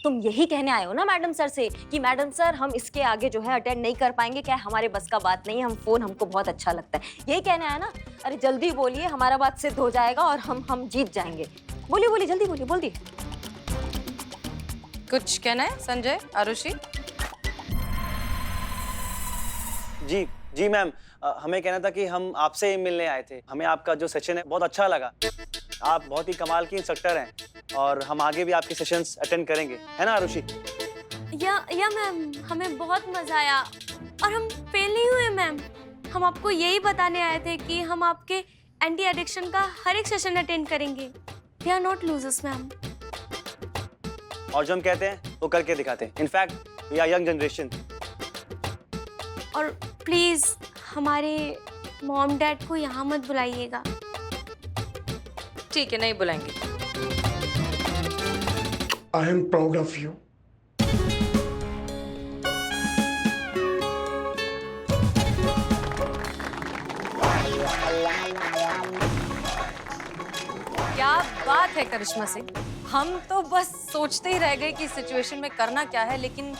तुम यही कहने आए हो ना मैडम सर से कि मैडम सर हम इसके आगे जो है अटेंड नहीं कर पाएंगे, क्या हमारे बस का बात नहीं है, हम फोन हमको बहुत अच्छा लगता है, यही कहने आए ना? अरे जल्दी बोलिए, हमारा बात सिद्ध हो जाएगा और हम जीत जाएंगे। बोलिए बोलिए, जल्दी बोलिए, बोल दिए। कुछ कहना है संजय, आरुषि? जी जी मैम, हमें कहना था कि हम आपसे ही मिलने आए थे। हमें आपका जो सेशन है बहुत अच्छा लगा। आप बहुत ही कमाल की इंस्ट्रक्टर हैं और हम आगे भी आपके सेशंस अटेंड करेंगे, है ना आरुषि? या मैम, हमें बहुत मजा आया और हम फेल नहीं हुए मैम। हम आपको यही बताने आए थे कि हम आपके एंटी एडिक्शन का हर एक सेशन अटेंड करेंगे। We are not losers ma'am. और जो हम कहते हैं वो करके दिखाते हैं। In fact we are young generation. और प्लीज हमारे मॉम डैड को यहाँ मत बुलाइएगा। ठीक है, नहीं बुलाएंगे। I am proud of you. क्या बात है करिश्मा सिंह, हम तो बस सोचते ही रह गए कि इस सिचुएशन में करना क्या है, लेकिन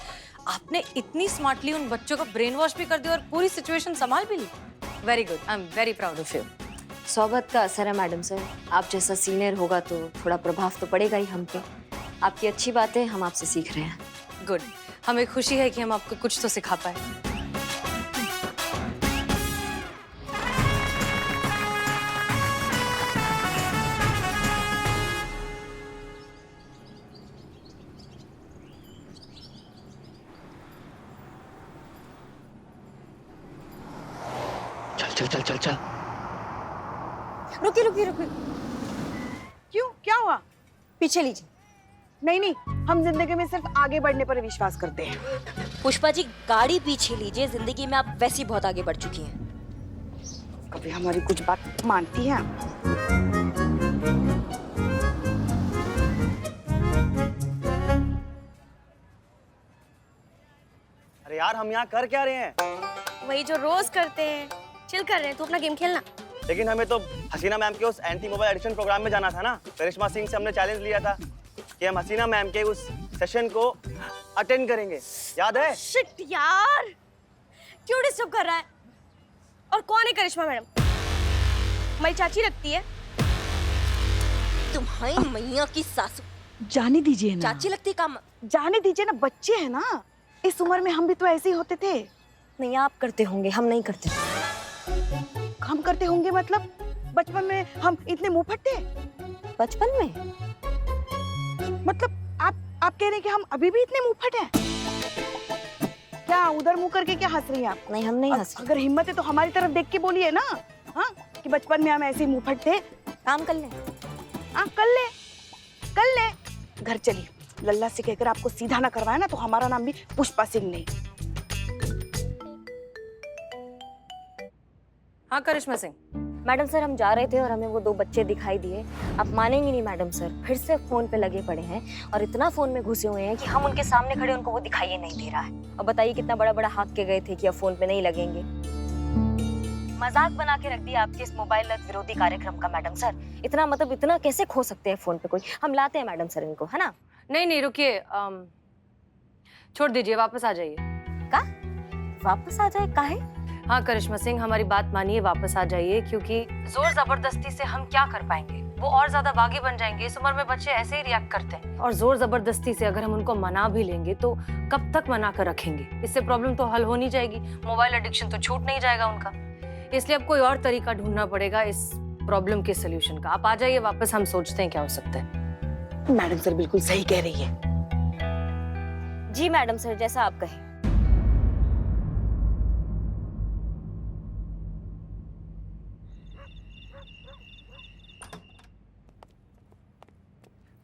आपने इतनी स्मार्टली उन बच्चों को ब्रेन वॉश भी कर दिया और पूरी सिचुएशन संभाल भी ली। Very good, I am very proud of you. सोबत का असर है मैडम सर, आप जैसा सीनियर होगा तो थोड़ा प्रभाव तो पड़ेगा ही हम पे। आपकी अच्छी बातें हम आपसे सीख रहे हैं। गुड, हमें खुशी है कि हम आपको कुछ तो सिखा पाए। चल चल चल चल चल। रुकिए रुकिए रुकिए, क्यों, क्या हुआ? पीछे लीजिए। नहीं नहीं, हम जिंदगी में सिर्फ आगे बढ़ने पर विश्वास करते हैं। पुष्पा जी गाड़ी पीछे लीजिए, जिंदगी में आप वैसे ही बहुत आगे बढ़ चुकी हैं। कभी हमारी कुछ बात मानती हैं आप? अरे यार, हम यहाँ कर क्या रहे हैं? वही जो रोज करते हैं, चिल कर रहे हैं। तू अपना गेम खेलना। लेकिन हमें तो हसीना मैम के उस एंटी मोबाइल एडिक्शन प्रोग्राम में जाना था ना। करिश्मा सिंह से हमने चैलेंज लिया था कि हम हसीना मैम के उस सेशन को अटेंड करेंगे, याद है? शिट यार, क्यों डिस्टर्ब कर रहा है? और कौन है करिश्मा मैडम? हमारी चाची लगती है। तुम्हारी मैया की सासू जाने दीजिए ना। चाची लगती काम। जाने दीजिए ना, बच्चे हैं ना। इस उम्र में हम भी तो ऐसे ही होते थे। नहीं, आप करते होंगे, हम नहीं करते। हम करते होंगे मतलब? बचपन में हम इतने मुंह फटे? बचपन में? मतलब आप कह रहे हैं कि हम अभी भी इतने मुंह फटे हैं? क्या उधर मुंह करके क्या हंस रही हैं आप? नहीं, हम नहीं हंस रहे। अगर हिम्मत है तो हमारी तरफ देख के बोलिए ना। हाँ, कि बचपन में हम ऐसे ही मुंह फटे। काम कर ले। हाँ, कर ले, कर ले। घर चलिए। लल्ला से कहकर आपको सीधा ना करवाया ना तो हमारा नाम भी पुष्पा सिंह नहीं। हाँ करिश्मा सिंह। मैडम सर, हम जा रहे थे और हमें वो दो बच्चे दिखाई दिए। आप मानेंगी नहीं मैडम सर, फिर से फोन पे लगे पड़े हैं और इतना फोन में घुसे हुए हैं कि हम उनके सामने खड़े उनको वो दिखाई ही नहीं दे रहा है। और बताइए कितना बड़ा बड़ा हाथ के गए थे कि अब फोन पे नहीं लगेंगे। मजाक बना के रख दिया आपके इस मोबाइल लत विरोधी कार्यक्रम का मैडम सर। इतना मतलब इतना कैसे खो सकते हैं फोन पे कोई? हम लाते हैं मैडम सर इनको, है ना? नहीं नहीं रुकिए, छोड़ दीजिए, वापस आ जाइए। का वापस आ जाए? काहे? हाँ करिश्मा सिंह, हमारी बात मानिए, वापस आ जाइए, क्योंकि जोर जबरदस्ती से हम क्या कर पाएंगे? वो और ज्यादा बागी बन जाएंगे। इस उम्र में बच्चे ऐसे ही रिएक्ट करते हैं, और जोर जबरदस्ती से अगर हम उनको मना भी लेंगे तो कब तक मना कर रखेंगे? इससे प्रॉब्लम तो हल हो नहीं जाएगी, मोबाइल एडिक्शन तो छूट नहीं जाएगा उनका। इसलिए अब कोई और तरीका ढूंढना पड़ेगा इस प्रॉब्लम के सोल्यूशन का। आप आ जाइए वापस, हम सोचते हैं क्या हो सकता है। मैडम सर बिल्कुल सही कह रही है। जी मैडम सर, जैसा आप कहें।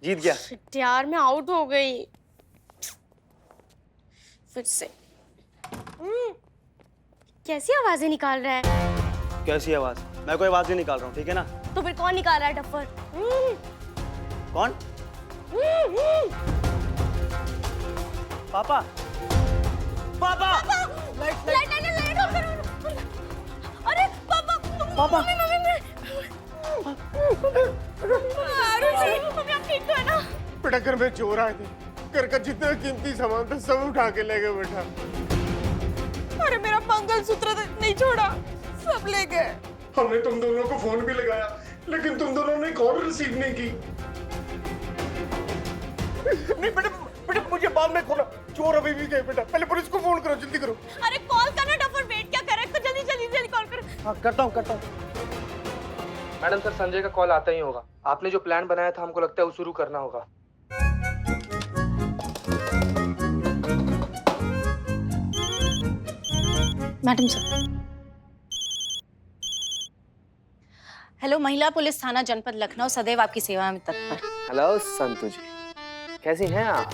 जीत गया। शिट यार, मैं आउट हो गई फिर से। कैसी आवाजें निकाल रहा है? कैसी आवाज? मैं कोई आवाज नहीं निकाल रहा हूँ, ठीक है ना? तो फिर कौन निकाल रहा है टफ्फर? कौन? पापा, पापा, लाइट ऑफ करो। अरे पापा, पापा। आरुषि, मम्मी आप ठीक तो है ना? बेटा घर में चोर आए थे, घर का जितना कीमती सामान था सब उठा के ले गए बेटा। अरे मेरा मंगलसूत्र तो नहीं छोड़ा, सब ले गए। हमने तुम दोनों को फोन भी लगाया लेकिन तुम दोनों ने कॉल रिसीव नहीं की। नहीं बेटा, बेटा मुझे बाद में खोला, चोर अभी भी गए बेटा। पहले पुलिस को फोन करो, जल्दी करो। अरे कॉल करना डफर, वेट क्या कर रहे हैं? जल्दी जल्दी जल्दी कॉल करो। हाँ करता हूँ। मैडम सर, संजय का कॉल आता ही होगा। आपने जो प्लान बनाया था हमको लगता है वो शुरू करना होगा। Madam sir. हेलो, महिला पुलिस थाना जनपद लखनऊ सदैव आपकी सेवा में तत्पर। हेलो संतु जी, कैसी हैं आप?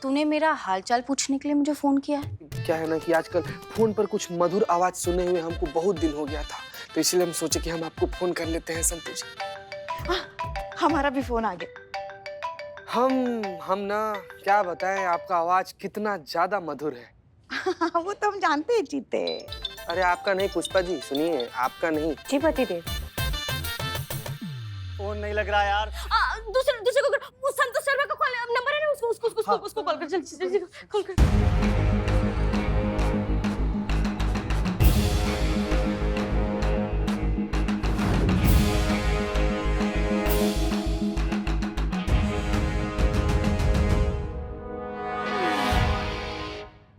तूने मेरा हालचाल पूछने के लिए मुझे फोन किया है? क्या है ना कि आजकल फोन पर कुछ मधुर आवाज सुने हुए हमको बहुत दिन हो गया था, तो इसलिए हम सोचे कि हम आपको फोन कर लेते हैं संतु जी। हमारा भी फोन आ गया। हम ना क्या बताएं, आपका आवाज कितना ज्यादा मधुर है। वो तो हम जानते हैं जीते। अरे आपका नहीं पुष्पा जी, सुनिए, आपका नहीं। जी पतिदेव। फोन नहीं लग रहा यार। दूसरे को वो संतोष शर्मा का कॉल नंबर है ना, उसको कॉल कर, जल्दी जल्दी कॉल कर।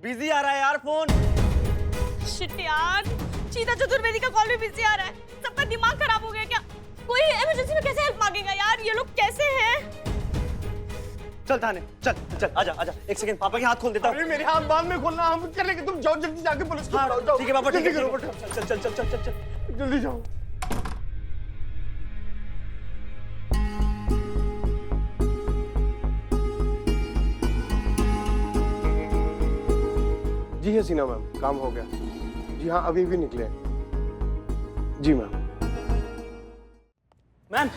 बिजी आ रहा है यार फोन। शिट यार, चीता चतुर्वेदी का कॉल भी बिजी आ रहा है। सबका दिमाग खराब हो गया क्या? कोई इमरजेंसी में कैसे हेल्प मांगेगा यार? ये लोग कैसे हैं? चल थाने, चल आजा। एक सेकंड, पापा के हाथ खोल देता हूँ। अरे मेरे हाथ बाद में खोलना, हम चलेंगे, तुम जाओ जल्दी जाके पुलिस को बुलाओ, जाओ। ठीक है पापा, ठीक है। जल्दी करो बेटा। चल। जल्दी जाओ। जी हसीना मैम, काम हो गया। जी हाँ, अभी भी निकले। जी मैम। मैम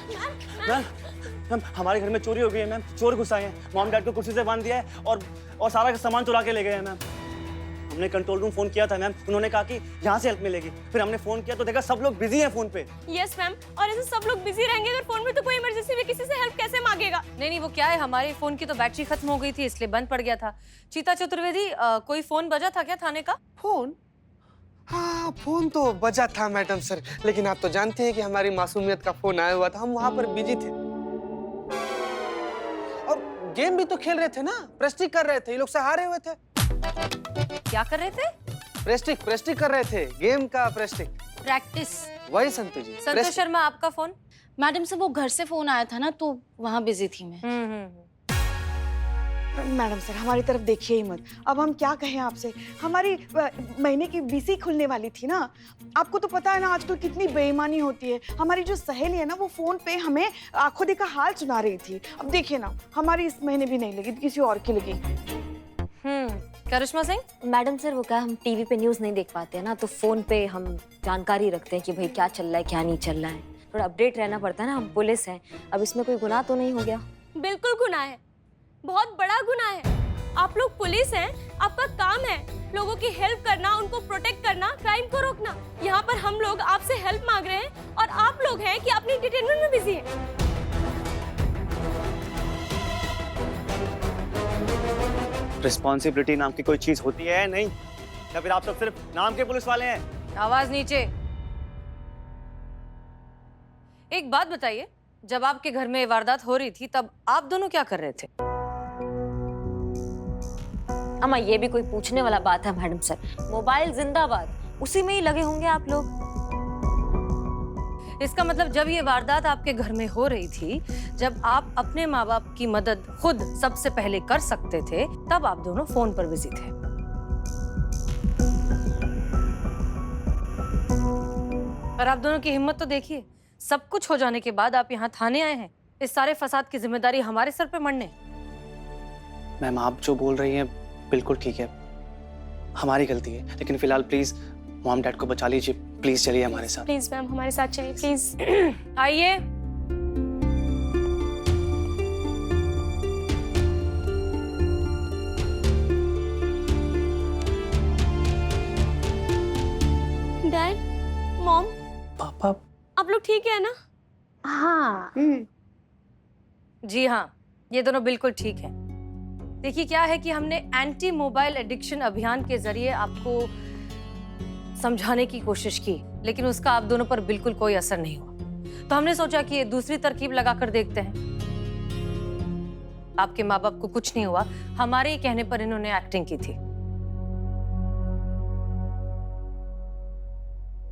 हमारे घर में चोरी हो गई है मैम। चोर घुस आए हैं, मॉम डैड को कुर्सी से बांध दिया है और सारा सामान चुरा के ले गए हैं मैम। हमने कंट्रोल रूम फोन किया था मैम, उन्होंने कहा कि यहाँ से हेल्प मिलेगी। फिर हमने फोन किया तो देखा सब लोग बिजी हैं फोन पे। यस मैम, और ऐसे सब लोग बिजी रहेंगे अगर फोन में, तो कोई इमरजेंसी में किसी से हेल्प कैसे मांगेगा? नहीं, वो क्या है, हमारे फोन की तो बैटरी खत्म हो गई थी इसलिए बंद पड़ गया था। चीता चतुर्वेदी, कोई फोन बजा था क्या थाने का? फोन? हाँ, फोन तो बजा था मैडम सर, लेकिन आप तो जानते हैं कि हमारी मासूमियत का फोन आया हुआ था, हम वहां पर बिजी थे। और गेम भी तो खेल रहे थे ना, प्रेस्टिक कर रहे थे, ये लोग से हारे हुए थे। क्या कर रहे थे? प्रेस्टिक कर रहे थे, गेम का प्रेस्टिक। प्रैक्टिस। वही संतु जी। संतोष शर्मा, आपका फोन? मैडम से वो घर से फोन आया था ना, तो वहाँ बिजी थी मैं। मैडम सर, हमारी तरफ देखिए ही मत। अब हम क्या कहें आपसे, हमारी महीने की बीसी खुलने वाली थी ना। आपको तो पता है ना आजकल कितनी बेईमानी होती है। हमारी जो सहेली है ना, वो फोन पे हमें आंखों देखा हाल सुना रही थी। अब देखिए ना, हमारी इस महीने भी नहीं लगी, किसी और की लगी। करिश्मा सिंह? मैडम सर, वो क्या, हम टीवी पे न्यूज़ नहीं देख पाते हैं ना, तो फोन पे हम जानकारी रखते हैं कि भाई क्या चल रहा है क्या नहीं चल रहा है। थोड़ा अपडेट रहना पड़ता है ना, हम पुलिस हैं। अब इसमें कोई गुनाह तो नहीं हो गया? बिल्कुल गुनाह है, बहुत बड़ा गुनाह है। आप लोग पुलिस हैं, आपका काम है लोगों की हेल्प करना, उनको प्रोटेक्ट करना, क्राइम को रोकना। यहाँ पर हम लोग आपसे हेल्प मांग रहे हैं और आप लोग हैं कि अपनी एंटरटेनमेंट में बिजी हैं। रिस्पॉन्सिबिलिटी नाम की कोई चीज होती है नहीं, या फिर आप सब सिर्फ नाम के पुलिस वाले हैं? आवाज नीचे। एक बात बताइए, जब आपके घर में वारदात हो रही थी तब आप दोनों क्या कर रहे थे? अम्मा, ये भी कोई पूछने वाला बात है मैडम सर? मोबाइल जिंदाबाद, उसी में ही लगे होंगे आप लोग। इसका मतलब जब ये वारदात आपके घर में हो रही थी, जब आप अपने माँ बाप की मदद खुद सबसे पहले कर सकते थे, तब आप दोनों फोन पर बिजी थे। पर आप दोनों की हिम्मत तो देखिए, सब कुछ हो जाने के बाद आप यहाँ थाने आए हैं, इस सारे फसाद की जिम्मेदारी हमारे सर पे मढ़ने। मैम आप जो बोल रही हैं बिल्कुल ठीक है, हमारी गलती है, लेकिन फिलहाल प्लीज मॉम डैड को बचा लीजिए। प्लीज चलिए हमारे साथ। प्लीज मैम, हमारे साथ चलिए प्लीज। आइए। डैड, मॉम, पापा, आप लोग ठीक है ना? हाँ। जी हाँ, ये दोनों बिल्कुल ठीक है। देखिए क्या है कि हमने एंटी मोबाइल एडिक्शन अभियान के जरिए आपको समझाने की कोशिश की, लेकिन उसका आप दोनों पर बिल्कुल कोई असर नहीं हुआ। तो हमने सोचा कि ये दूसरी तरकीब लगाकर देखते हैं। आपके माँ बाप को कुछ नहीं हुआ, हमारे ही कहने पर इन्होंने एक्टिंग की थी।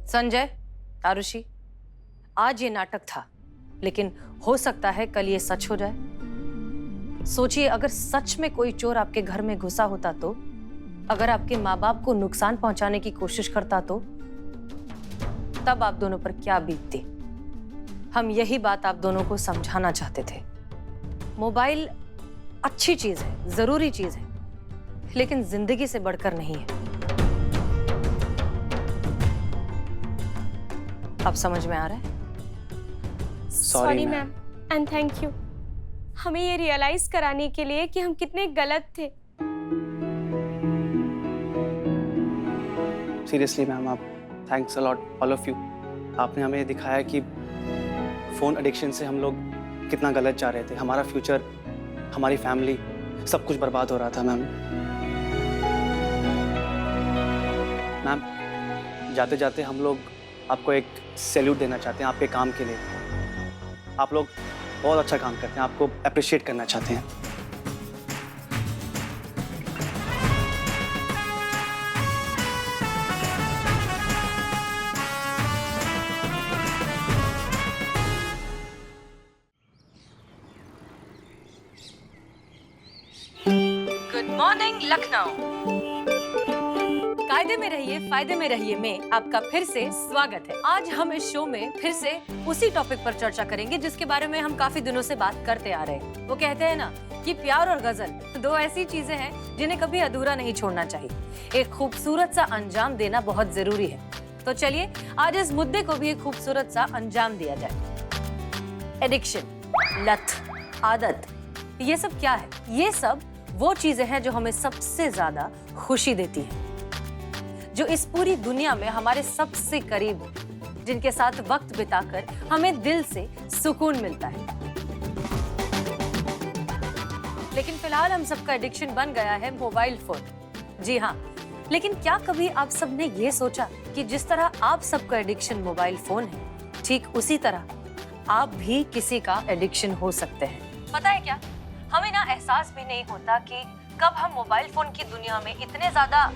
संजय, आरुषि, आज ये नाटक था, लेकिन हो सकता है कल ये सच हो जाए। सोचिए, अगर सच में कोई चोर आपके घर में घुसा होता तो, अगर आपके माँ बाप को नुकसान पहुंचाने की कोशिश करता तो, तब आप दोनों पर क्या बीतती। हम यही बात आप दोनों को समझाना चाहते थे। मोबाइल अच्छी चीज है, जरूरी चीज है, लेकिन जिंदगी से बढ़कर नहीं है। अब समझ में आ रहा है? Sorry ma'am and thank you, हमें ये रियलाइज कराने के लिए कि हम कितने गलत थे। सीरियसली मैम, आप thanks a lot all of you. आपने हमें दिखाया कि फ़ोन एडिक्शन से हम लोग कितना गलत जा रहे थे। हमारा फ्यूचर, हमारी फैमिली, सब कुछ बर्बाद हो रहा था मैम। मैम, जाते जाते हम लोग आपको एक सैल्यूट देना चाहते हैं आपके काम के लिए। आप लोग बहुत अच्छा काम करते हैं, आपको अप्रिशिएट करना चाहते हैं। Good morning Lucknow. कायदे में रहिए, फायदे में रहिए में आपका फिर से स्वागत है। आज हम इस शो में फिर से उसी टॉपिक पर चर्चा करेंगे जिसके बारे में हम काफी दिनों से बात करते आ रहे हैं। वो कहते हैं ना कि प्यार और गजल दो ऐसी चीजें हैं जिन्हें कभी अधूरा नहीं छोड़ना चाहिए। एक खूबसूरत सा अंजाम देना बहुत जरूरी है। तो चलिए आज इस मुद्दे को भी एक खूबसूरत सा अंजाम दिया जाए। एडिक्शन, लत, आदत, ये सब क्या है? ये सब वो चीजें हैं जो हमें सबसे ज्यादा खुशी देती हैं, जो इस पूरी दुनिया में हमारे सबसे करीब हो, जिनके साथ वक्त बिताकर हमें दिल से सुकून मिलता है। लेकिन फिलहाल हम सबका एडिक्शन बन गया है मोबाइल फोन। जी हाँ, लेकिन क्या कभी आप सबने ये सोचा कि जिस तरह आप सबका एडिक्शन मोबाइल फोन है, ठीक उसी तरह आप भी किसी का एडिक्शन हो सकते हैं। पता है क्या, हमें ना एहसास भी नहीं होता कि कब हम मोबाइल फोन की दुनिया में इतने ज्यादा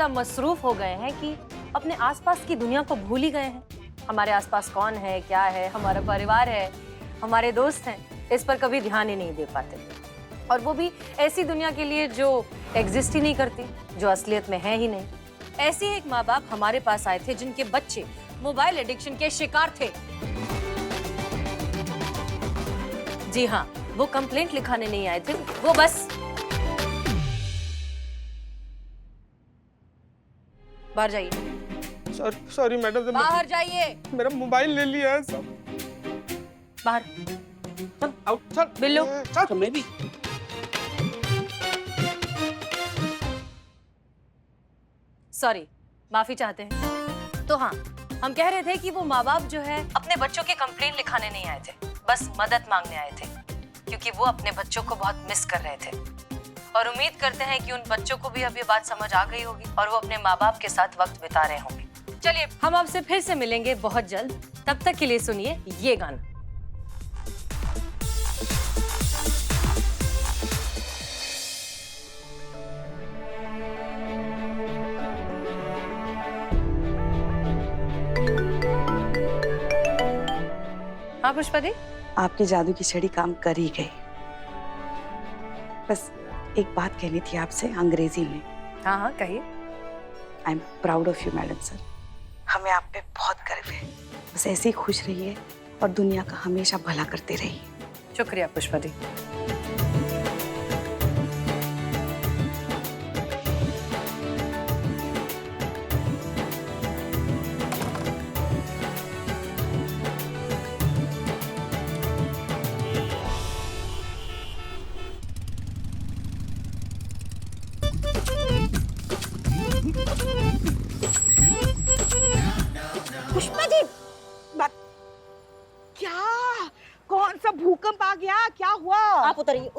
मसरूफ हो गए हैं कि अपने आसपास की दुनिया को भूल ही गए हैं। हमारे आसपास कौन है, क्या है, हमारा परिवार है, हमारे दोस्त हैं, इस पर कभी ध्यान ही नहीं दे पाते। और वो भी ऐसी दुनिया के लिए जो एग्जिस्ट ही नहीं करती, जो असलियत में है ही नहीं। ऐसे ही एक माँ बाप हमारे पास आए थे जिनके बच्चे मोबाइल एडिक्शन के शिकार थे। जी हाँ, वो कंप्लेंट लिखाने नहीं आए थे, वो बस बाहर जाइए। सॉरी मैडम, बाहर जाइए, मेरा मोबाइल ले लिया है सब। बाहर। सर बिल्लू, सर मैं भी। सॉरी, माफी चाहते हैं। तो हाँ, हम कह रहे थे कि वो माँ बाप जो है अपने बच्चों के कंप्लेंट लिखाने नहीं आए थे, बस मदद मांगने आए थे, क्योंकि वो अपने बच्चों को बहुत मिस कर रहे थे। और उम्मीद करते हैं कि उन बच्चों को भी अब ये बात समझ आ गई होगी और वो अपने माँ बाप के साथ वक्त बिता रहे होंगे। चलिए, हम आपसे फिर से मिलेंगे बहुत जल्द। तब तक के लिए सुनिए ये गाना। हाँ पुष्पा दी, आपकी जादू की छड़ी काम कर ही गई। बस एक बात कहनी थी आपसे अंग्रेजी में। हाँ हाँ कहिए। I am proud of you madam sir, हमें आप पे बहुत गर्व है। बस ऐसे ही खुश रहिए और दुनिया का हमेशा भला करते रहिए। शुक्रिया पुष्पा दी। पुष्पा जी, बात क्या? भूकंप आ गया, क्या हुआ? आप उतरिए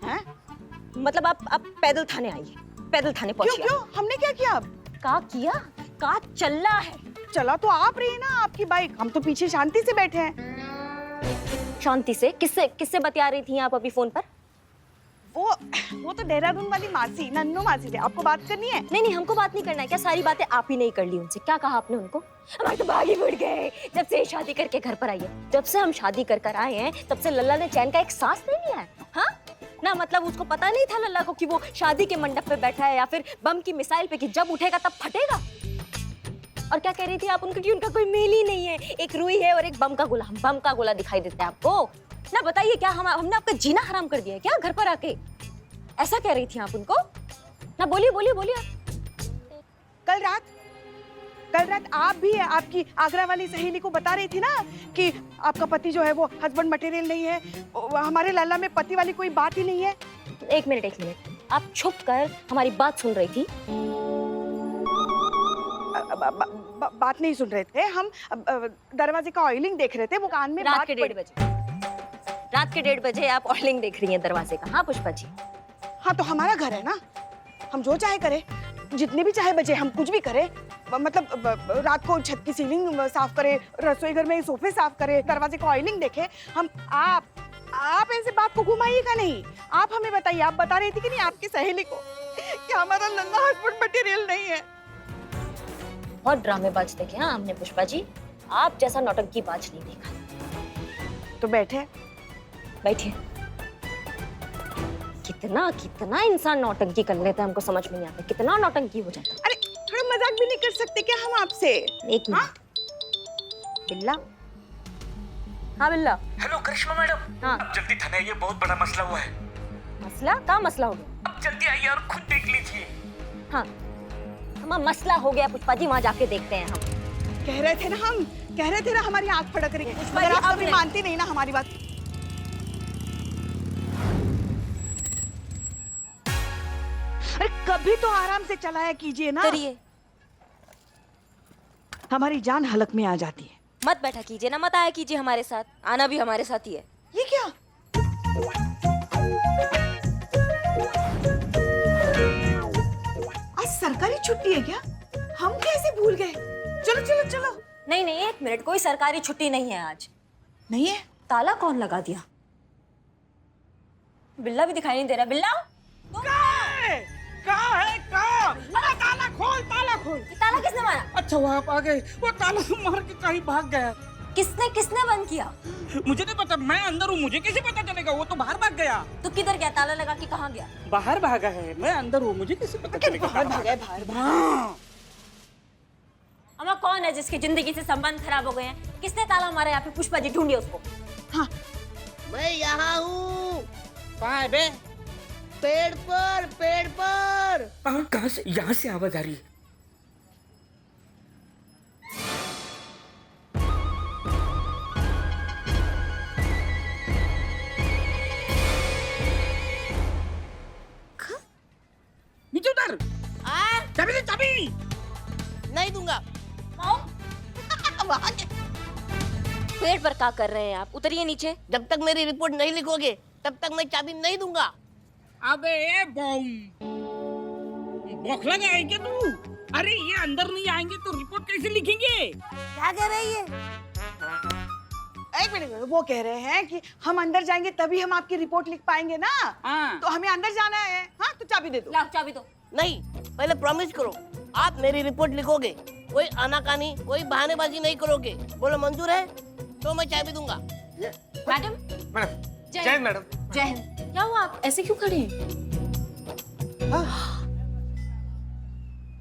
हैं? मतलब आप पैदल थाने आइए, पैदल थाने क्यों पहुंचिए। क्यों? हमने क्या किया अब? का किया? का चल्ला है। चला तो आप रही ना आपकी बाइक, हम तो पीछे शांति से बैठे हैं। शांति से? किससे बतिया रही थी आप अभी फोन पर? वो तो देहरादून वाली मासी, नन्नू मासी से। आपको बात करनी है? नहीं, हमको बात नहीं करना है। क्या सारी बातें आप ही नहीं कर ली उनसे? क्या कहा आपने उनको? हमारे तो भाग ही उड़ गए जब से शादी करके घर पर आई है। जब से हम शादी कर आए हैं तब से लल्ला ने चैन का एक सांस नहीं लिया है। हाँ ना, मतलब उसको पता नहीं था लल्ला को कि वो शादी के मंडप पे बैठा है या फिर बम की मिसाइल पे कि जब उठेगा तब फटेगा। और क्या कह रही थी आप उनको कि उनका कोई मेल ही नहीं है, एक रुई है और एक बम का गोला दिखाई देता है आपको ना? बताइए, क्या हमने आपका जीना हराम कर दिया है क्या घर पर आके? ऐसा कह रही थी आप उनको ना? बोलिए। कल रात आप भी आपकी आगरा वाली सहेली को बता रही थी ना कि आपका पति जो है वो हस्बैंड मटेरियल नहीं है, हमारे लल्ला में पति वाली कोई बात ही नहीं है। एक मिनट, आप छुप कर हमारी बात सुन रही थी? बात नहीं सुन रहे थे हम, दरवाजे का ऑयलिंग देख रहे थे, वो कान में रात बात के 1:30 बजे आप ऑयलिंग देख रही हैं दरवाजे का? हाँ पुष्पा जी। हाँ तो हमारा घर है ना, हम जो चाहे करें, जितने भी चाहे बजे हम कुछ भी करें। मतलब रात को छत की सीलिंग साफ करे, रसोई घर में सोफे साफ करे, दरवाजे का ऑयलिंग देखे हम। आप ऐसे बात को घुमाइएगा नहीं। आप हमें बताइए, आप बता रही थी कि नहीं आपकी सहेली को कि हमारा लल्ला हस्बैंड मटेरियल नहीं है। बहुत ड्रामेबाज देखे हाँ हमने पुष्पा जी, आप जैसा नौटंकीबाज नहीं देखा। तो बैठिए। कितना इंसान नौटंकी कर लेता है, हमको समझ में नहीं आता कितना नौटंकी हो जाता है। अरे थोड़ा मजाक भी नहीं कर सकते क्या हम आपसे? एक मिनट। बिल्ला। हाँ बिल्ला। हेलो करिश्मा मैडम। हाँ। अब जल्दी थाने आइए, बहुत बड़ा मसला हुआ है। मसला? क्या मसला हो गया? अब जल्दी आइए और खुद देख लीजिए। हाँ हमारा मसला हो गया पुष्पा जी, वहाँ जाके देखते हैं हम। कह रहे थे ना हमारी आंख फड़क रही है। पुष्पा मगर जी, आप अब कभी नहीं। मानती नहीं ना हमारी बात। अरे कभी तो आराम से चलाया कीजिए ना। करिए। हमारी जान हलक में आ जाती है। मत बैठा कीजिए ना, मत आया कीजिए हमारे साथ, आना भी हमारे साथ ही है। ये क्या? आज सरकारी छुट्टी है क्या? हम कैसे भूल गए? चलो। नहीं, एक मिनट, कोई सरकारी छुट्टी नहीं है आज। नहीं है? ताला कौन लगा दिया? बिल्ला भी दिखाई नहीं दे रहा। बिल्ला ताला खोल। ये ताला किसने मारा? अच्छा वो आप आ गए, वो ताला मार के कहीं भाग गया। किसने बंद किया? मुझे नहीं पता, मैं अंदर हूँ, मुझे कैसे पता चलेगा? वो तो बाहर भाग गया। तो किधर गया? ताला लगा के कहाँ गया? बाहर भागा है, मैं अंदर हूँ, मुझे कैसे पता चलेगा? बाहर भागा है, बाहर। हाँ। अमा कौन है जिसकी जिंदगी से संबंध खराब हो गए हैं? किसने ताला मारा यहाँ पे? पुष्पा जी ढूंढिए उसको। हाँ मैं यहाँ हूँ। कहाँ है बे? पेड़ पर। कहाँ से? यहाँ से आवाज आ रही है। नीचे उतर। चाबी दे, चाबी। नहीं दूंगा। पेड़ पर क्या कर रहे हैं आप? उतरिए नीचे। जब तक मेरी रिपोर्ट नहीं लिखोगे तब तक मैं चाबी नहीं दूंगा। अबे बम, बौखला गया है क्या तू? अरे ये अंदर नहीं आएंगे तो रिपोर्ट कैसे लिखेंगे? क्या कह रही है? एक मिनट, वो कह रहे हैं कि हम अंदर जाएंगे तभी हम आपकी रिपोर्ट लिख पाएंगे ना। हाँ। तो हमें अंदर जाना है। हाँ तो चाबी दे दो। लाओ चाबी दो। नहीं, पहले प्रॉमिस करो आप मेरी रिपोर्ट लिखोगे, कोई आनाकानी कोई बहानेबाजी नहीं करोगे। बोलो मंजूर है? तो मैं चाबी दूंगा। मैडम। जय हिंद मैडम। जय हिंद। क्या हुआ, आप ऐसे क्यों खड़े हैं?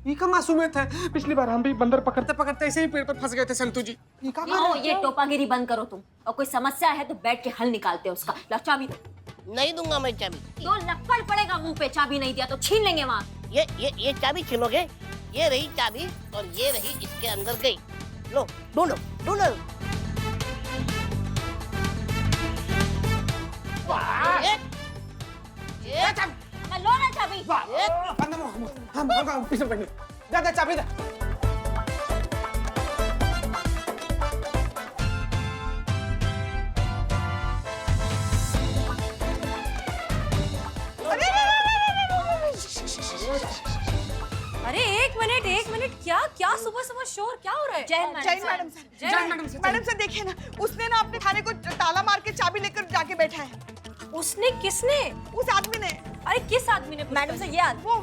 ये का मासूमियत है? पिछली बार हम भी बंदर पकड़ते ऐसे ही पेड़ पर फंस गए थे संतू जी। ये का ये टोपागिरी बंद करो तुम, और कोई समस्या है तो बैठ के हल निकालते हो उसका। लाओ चाबी दो। नहीं दूंगा मैं चाबी। तो लक्कड़ पड़ेगा मुंह पे, चाबी नहीं दिया तो छीन लेंगे वहाँ। ये चाबी छीनोगे? ये रही चाबी और ये रही इसके अंदर गई। लो ढूंढो। लो ना चाबी। हम पीछे पड़ने। दादा चाबी दे। एक मिनट क्या क्या सुबह सुबह शोर क्या हो रहा है? Jain madam sir, madam sir देखिए ना, उसने ना अपने थाने को ताला मार के चाबी लेकर जाके बैठा है। उसने किसने? उस आदमी ने। अरे किस आदमी ने? मैडम सर ये वो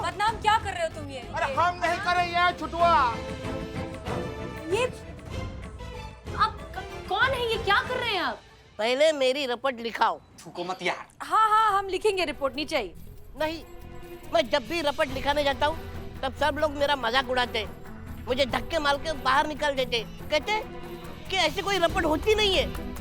बदनाम क्या कर रहे हो तुम ये? अरे हम नहीं कर रहे हैं छुटुआ। ये आप कौन है? ये क्या कर रहे हैं आप? पहले मेरी रिपोर्ट लिखाओ। थूको मत यार। हाँ हाँ हम लिखेंगे रिपोर्ट, नीचे आई। नहीं, मैं जब भी रिपोर्ट लिखाने जाता हूँ तब सब लोग मेरा मजाक उड़ाते हैं, मुझे धक्के मार के बाहर निकाल देते, कहते कि ऐसी कोई रिपोर्ट होती नहीं है।